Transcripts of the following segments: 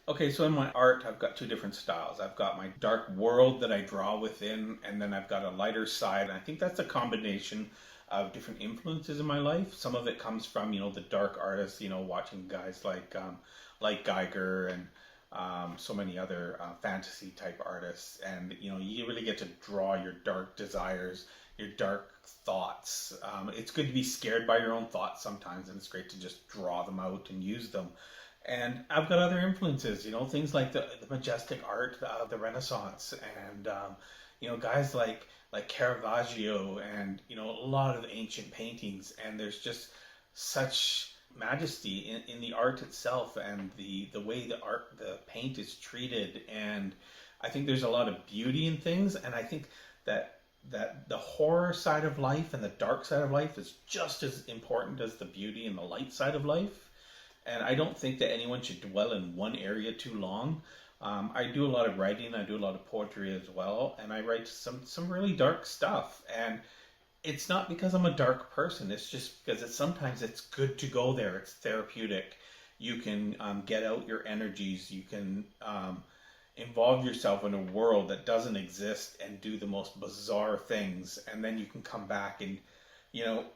Okay, so in my art, I've got two different styles. I've got my dark world that I draw within, and then I've got a lighter side. And I think that's a combination of different influences in my life. Some of it comes from, the dark artists, watching guys like Geiger and so many other fantasy type artists. And, you really get to draw your dark desires, your dark thoughts. It's good to be scared by your own thoughts sometimes, and it's great to just draw them out and use them. And I've got other influences, things like the majestic art of the Renaissance, and guys like Caravaggio, and a lot of ancient paintings. And there's just such majesty in the art itself, and the way the paint is treated. And I think there's a lot of beauty in things, and I think that the horror side of life and the dark side of life is just as important as the beauty and the light side of life. And I don't think that anyone should dwell in one area too long. I do a lot of writing, I do a lot of poetry as well, and I write some really dark stuff. And it's not because I'm a dark person, it's just because sometimes it's good to go there. It's therapeutic. You can get out your energies, you can involve yourself in a world that doesn't exist and do the most bizarre things, and then you can come back and,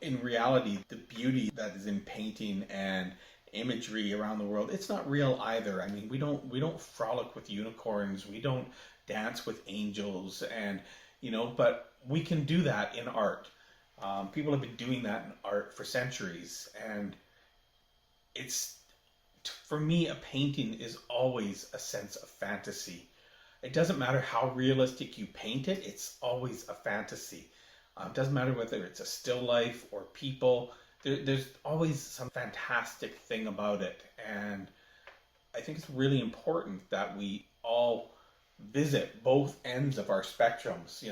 in reality, the beauty that is in painting and imagery around the world, it's not real either. I mean, we don't frolic with unicorns, we don't dance with angels, and but we can do that in art. People have been doing that in art for centuries, and it's, for me, a painting is always a sense of fantasy. It doesn't matter how realistic you paint it, it's always a fantasy. It doesn't matter whether it's a still life or people. There's always some fantastic thing about it. And I think it's really important that we all visit both ends of our spectrums.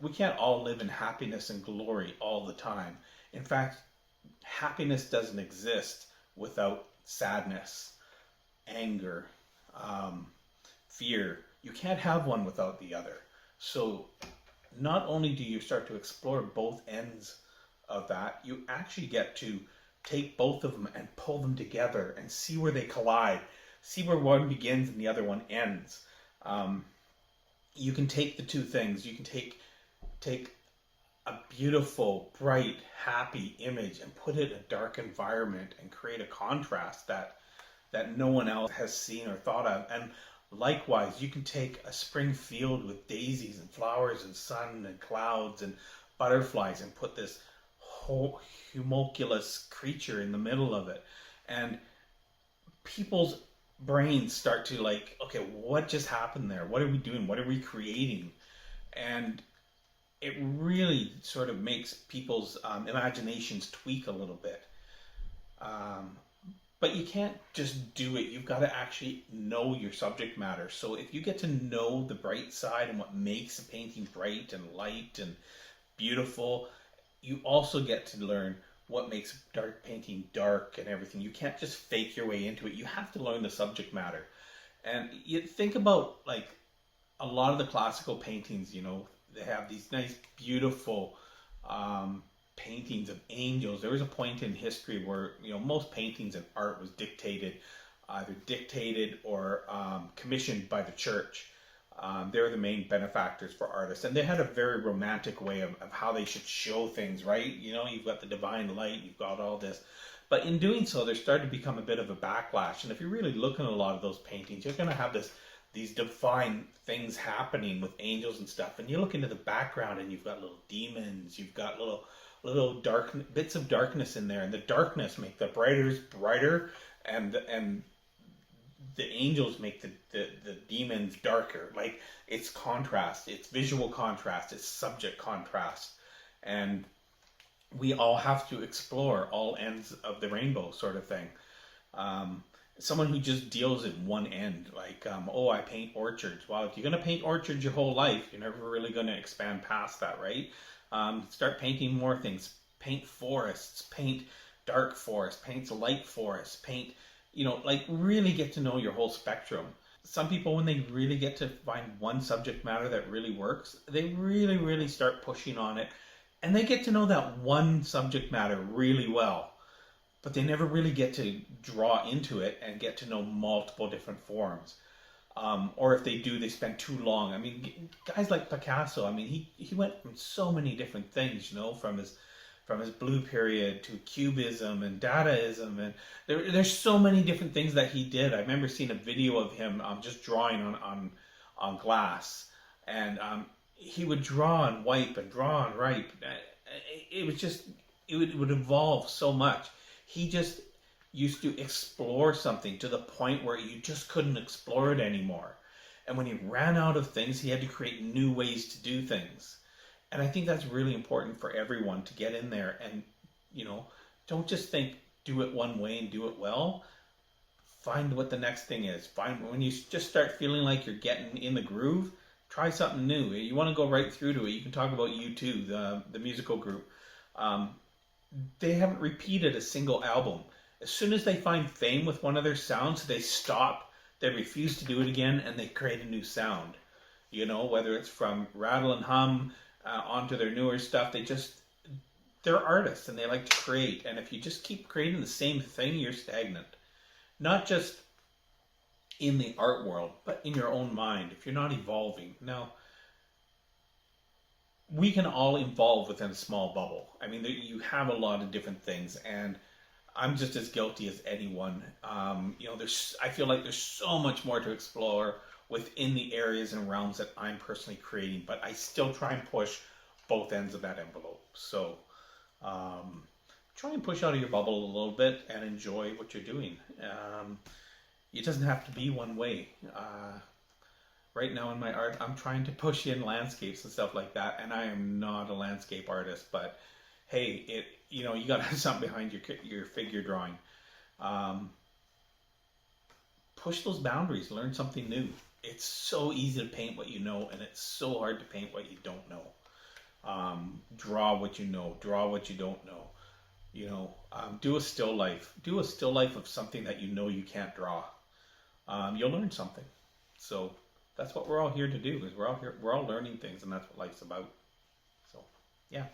We can't all live in happiness and glory all the time. In fact, happiness doesn't exist without sadness, anger, fear. You can't have one without the other. So not only do you start to explore both ends of that, you actually get to take both of them and pull them together and see where they collide, see where one begins and the other one ends. You can take the two things. You can take a beautiful, bright, happy image and put it in a dark environment and create a contrast that no one else has seen or thought of. And likewise, you can take a spring field with daisies and flowers and sun and clouds and butterflies and put this whole homunculus creature in the middle of it. And people's brains start to okay, what just happened there? What are we doing? What are we creating? And it really sort of makes people's imaginations tweak a little bit. But you can't just do it. You've got to actually know your subject matter. So if you get to know the bright side and what makes a painting bright and light and beautiful, you also get to learn what makes dark painting dark and everything. You can't just fake your way into it. You have to learn the subject matter. And you think about a lot of the classical paintings, they have these nice, beautiful paintings of angels. There was a point in history where, most paintings and art was either dictated or commissioned by the church. They're the main benefactors for artists, and they had a very romantic way of how they should show things, right? You've got the divine light, you've got all this. But in doing so, there started to become a bit of a backlash. And if you really look at a lot of those paintings, you're going to have these divine things happening with angels and stuff. And you look into the background and you've got little demons, you've got little dark bits of darkness in there, and the darkness make the brighter, and the angels make the demons darker. It's contrast, it's visual contrast, it's subject contrast. And we all have to explore all ends of the rainbow, sort of thing. Someone who just deals in one end, I paint orchards. Well, if you're going to paint orchards your whole life, you're never really going to expand past that, right? Start painting more things. Paint forests, paint dark forests, paint light forests, paint, really get to know your whole spectrum. Some people, when they really get to find one subject matter that really works, they really, really start pushing on it, and they get to know that one subject matter really well. but they never really get to draw into it and get to know multiple different forms. Or if they do, they spend too long. I mean, guys like Picasso, I mean, he went from so many different things, you know, from his blue period to cubism and dadaism, and there's so many different things that he did. I remember seeing a video of him just drawing on glass, and he would draw and wipe and draw and wipe. It was just it would evolve so much. He just used to explore something to the point where you just couldn't explore it anymore. And when he ran out of things, he had to create new ways to do things. And I think that's really important for everyone to get in there and, you know, don't just think do it one way and do it well. Find what the next thing is. Find when you just start feeling like you're getting in the groove, try something new. You want to go right through to it. You can talk about U2, the musical group. They haven't repeated a single album. As soon as they find fame with one of their sounds, they stop, they refuse to do it again, and they create a new sound. You know, whether it's from Rattle and Hum onto their newer stuff, they're artists and they like to create. And if you just keep creating the same thing, you're stagnant. Not just in the art world, but in your own mind, if you're not evolving. Now, we can all evolve within a small bubble. I mean, you have a lot of different things, and I'm just as guilty as anyone. You know, I feel like there's so much more to explore within the areas and realms that I'm personally creating, but I still try and push both ends of that envelope. So try and push out of your bubble a little bit and enjoy what you're doing. It doesn't have to be one way. Right now in my art, I'm trying to push in landscapes and stuff like that, and I am not a landscape artist, but hey, you know, you got to have something behind your figure drawing. Push those boundaries, learn something new. It's so easy to paint what you know, and it's so hard to paint what you don't know. Draw what you know, draw what you don't know. You know, do a still life. Do a still life of something that you know you can't draw. You'll learn something. So that's what we're all here to do. Is we're all learning things, and that's what life's about. So, yeah.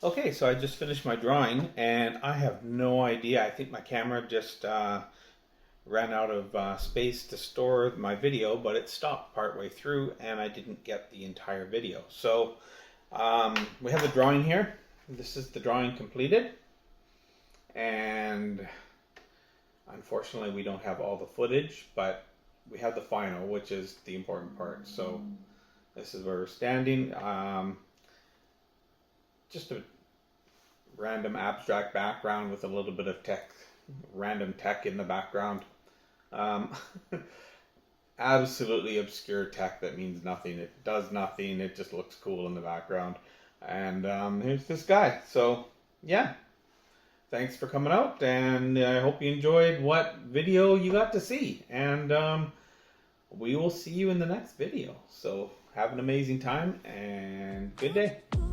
Okay, so I just finished my drawing, and I have no idea. I think my camera just ran out of space to store my video, but it stopped partway through, and I didn't get the entire video. So we have the drawing here. This is the drawing completed, and unfortunately we don't have all the footage, but we have the final, which is the important part. So this is where we're standing. Just a random abstract background with a little bit of random tech in the background. Absolutely obscure tech that means nothing. It does nothing. It just looks cool in the background. And here's this guy. So yeah, thanks for coming out, and I hope you enjoyed what video you got to see. And we will see you in the next video. So have an amazing time and good day.